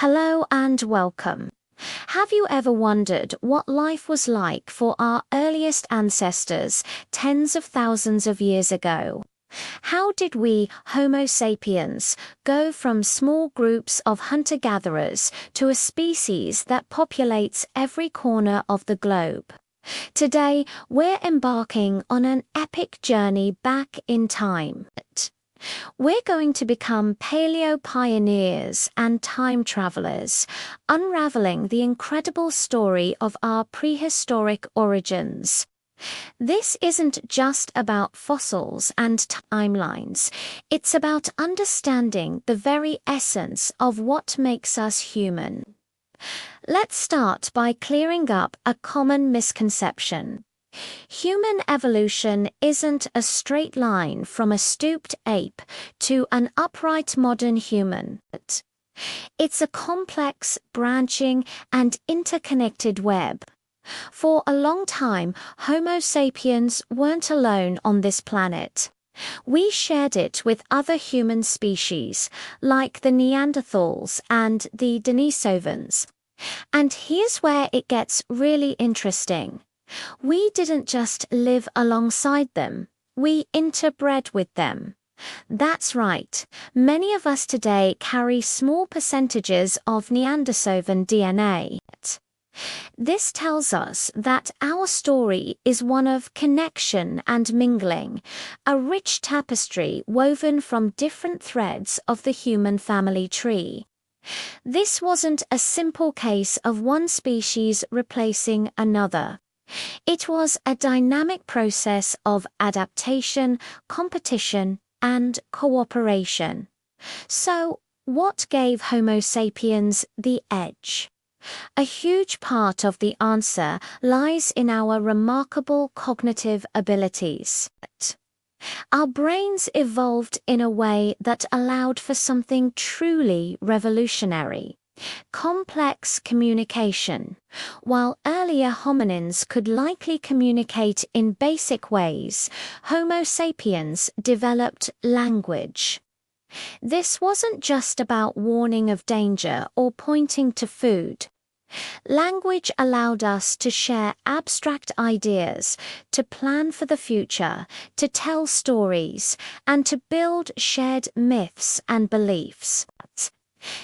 Hello and welcome. Have you ever wondered what life was like for our earliest ancestors tens of thousands of years ago? How did we, Homo sapiens, go from small groups of hunter-gatherers to a species that populates every corner of the globe? Today, we're embarking on an epic journey back in time. We're going to become paleo-pioneers and time travelers, unraveling the incredible story of our prehistoric origins. This isn't just about fossils and timelines, it's about understanding the very essence of what makes us human. Let's start by clearing up a common misconception. Human evolution isn't a straight line from a stooped ape to an upright modern human. It's a complex, branching, and interconnected web. For a long time, Homo sapiens weren't alone on this planet. We shared it with other human species, like the Neanderthals and the Denisovans. And here's where it gets really interesting. We didn't just live alongside them, we interbred with them. That's right, many of us today carry small percentages of Neanderthovan DNA. This tells us that our story is one of connection and mingling, a rich tapestry woven from different threads of the human family tree. This wasn't a simple case of one species replacing another. It was a dynamic process of adaptation, competition, and cooperation. So, what gave Homo sapiens the edge? A huge part of the answer lies in our remarkable cognitive abilities. Our brains evolved in a way that allowed for something truly revolutionary. Complex communication. While earlier hominins could likely communicate in basic ways, Homo sapiens developed language. This wasn't just about warning of danger or pointing to food. Language allowed us to share abstract ideas, to plan for the future, to tell stories, and to build shared myths and beliefs.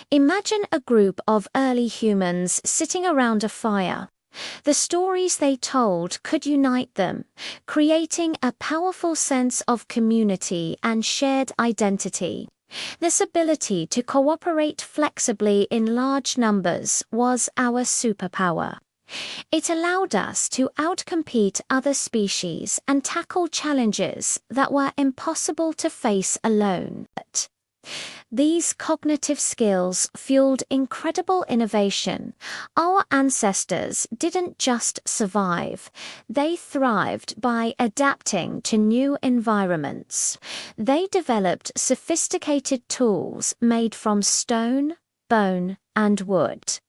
Imagine a group of early humans sitting around a fire. The stories they told could unite them, creating a powerful sense of community and shared identity. This ability to cooperate flexibly in large numbers was our superpower. It allowed us to outcompete other species and tackle challenges that were impossible to face alone. These cognitive skills fueled incredible innovation. Our ancestors didn't just survive, they thrived by adapting to new environments. They developed sophisticated tools made from stone, bone, and wood.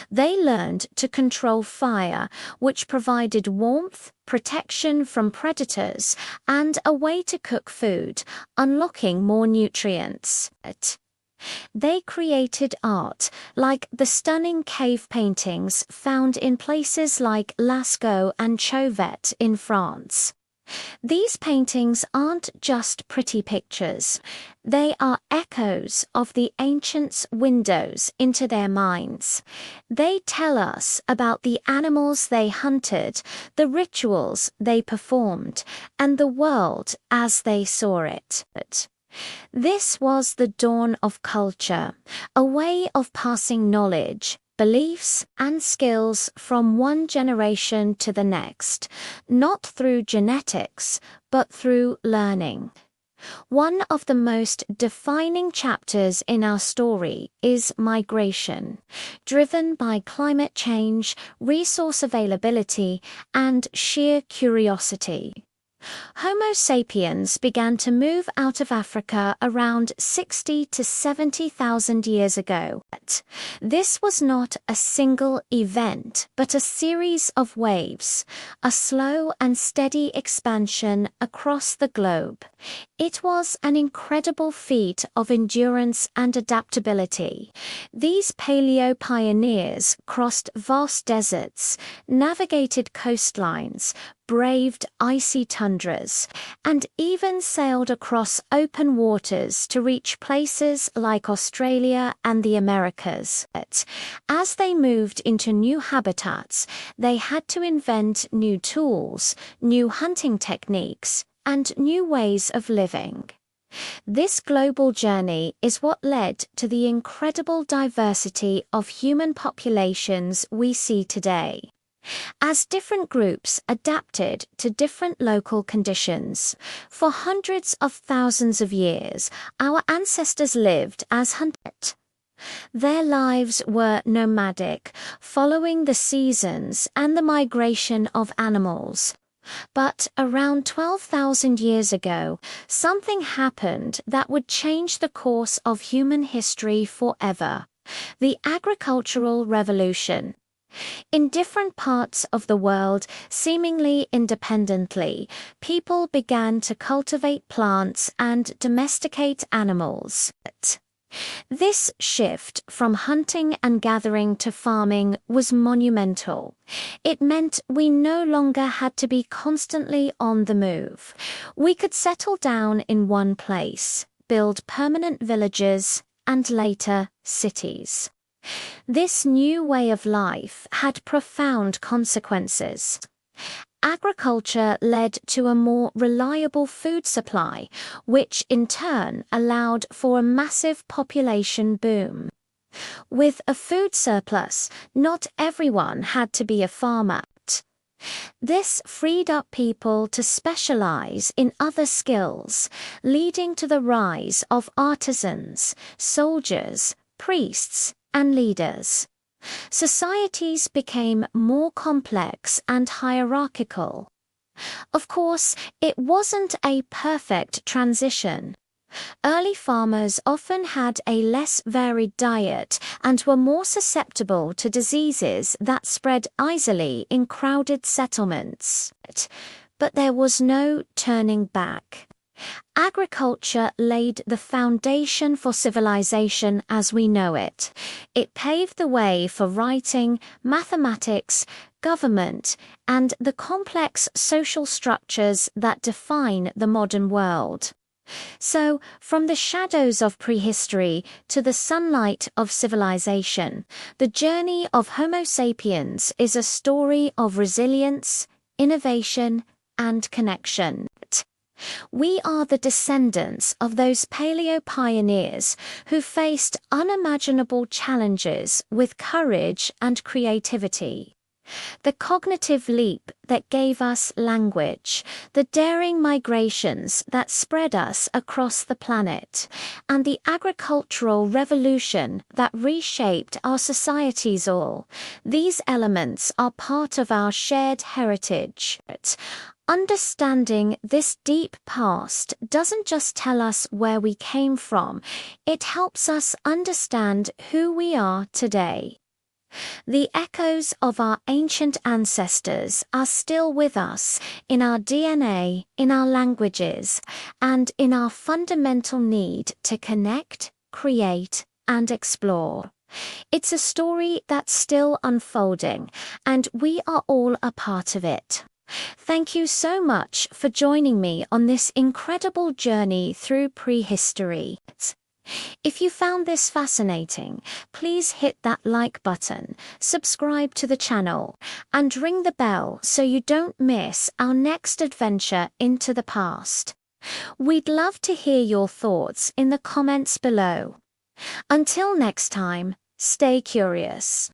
They learned to control fire, which provided warmth, protection from predators, and a way to cook food, unlocking more nutrients. They created art, like the stunning cave paintings found in places like Lascaux and Chauvet in France. These paintings aren't just pretty pictures. They are echoes of the ancients' windows into their minds. They tell us about the animals they hunted, the rituals they performed, and the world as they saw it. This was the dawn of culture, a way of passing knowledge, beliefs, and skills from one generation to the next, not through genetics, but through learning. One of the most defining chapters in our story is migration, driven by climate change, resource availability, and sheer curiosity. Homo sapiens began to move out of Africa around 60 to 70,000 years ago. This was not a single event, but a series of waves, a slow and steady expansion across the globe. It was an incredible feat of endurance and adaptability. These paleo pioneers crossed vast deserts, navigated coastlines, braved icy tundras, and even sailed across open waters to reach places like Australia and the Americas. As they moved into new habitats, they had to invent new tools, new hunting techniques, and new ways of living. This global journey is what led to the incredible diversity of human populations we see today. As different groups adapted to different local conditions, for hundreds of thousands of years, our ancestors lived as hunters. Their lives were nomadic, following the seasons and the migration of animals. But around 12,000 years ago, something happened that would change the course of human history forever: the agricultural revolution. In different parts of the world, seemingly independently, people began to cultivate plants and domesticate animals. This shift from hunting and gathering to farming was monumental. It meant we no longer had to be constantly on the move. We could settle down in one place, build permanent villages, and later cities. This new way of life had profound consequences. Agriculture led to a more reliable food supply, which in turn allowed for a massive population boom. With a food surplus, not everyone had to be a farmer. This freed up people to specialize in other skills, leading to the rise of artisans, soldiers, priests, and leaders. Societies became more complex and hierarchical. Of course, it wasn't a perfect transition. Early farmers often had a less varied diet and were more susceptible to diseases that spread easily in crowded settlements. But there was no turning back. Agriculture laid the foundation for civilization as we know it. It paved the way for writing, mathematics, government, and the complex social structures that define the modern world. So, from the shadows of prehistory to the sunlight of civilization, the journey of Homo sapiens is a story of resilience, innovation, and connection. We are the descendants of those paleo pioneers who faced unimaginable challenges with courage and creativity. The cognitive leap that gave us language, the daring migrations that spread us across the planet, and the agricultural revolution that reshaped our societies all, these elements are part of our shared heritage. Understanding this deep past doesn't just tell us where we came from, it helps us understand who we are today. The echoes of our ancient ancestors are still with us in our DNA, in our languages, and in our fundamental need to connect, create, and explore. It's a story that's still unfolding, and we are all a part of it. Thank you so much for joining me on this incredible journey through prehistory. If you found this fascinating, please hit that like button, subscribe to the channel, and ring the bell so you don't miss our next adventure into the past. We'd love to hear your thoughts in the comments below. Until next time, stay curious.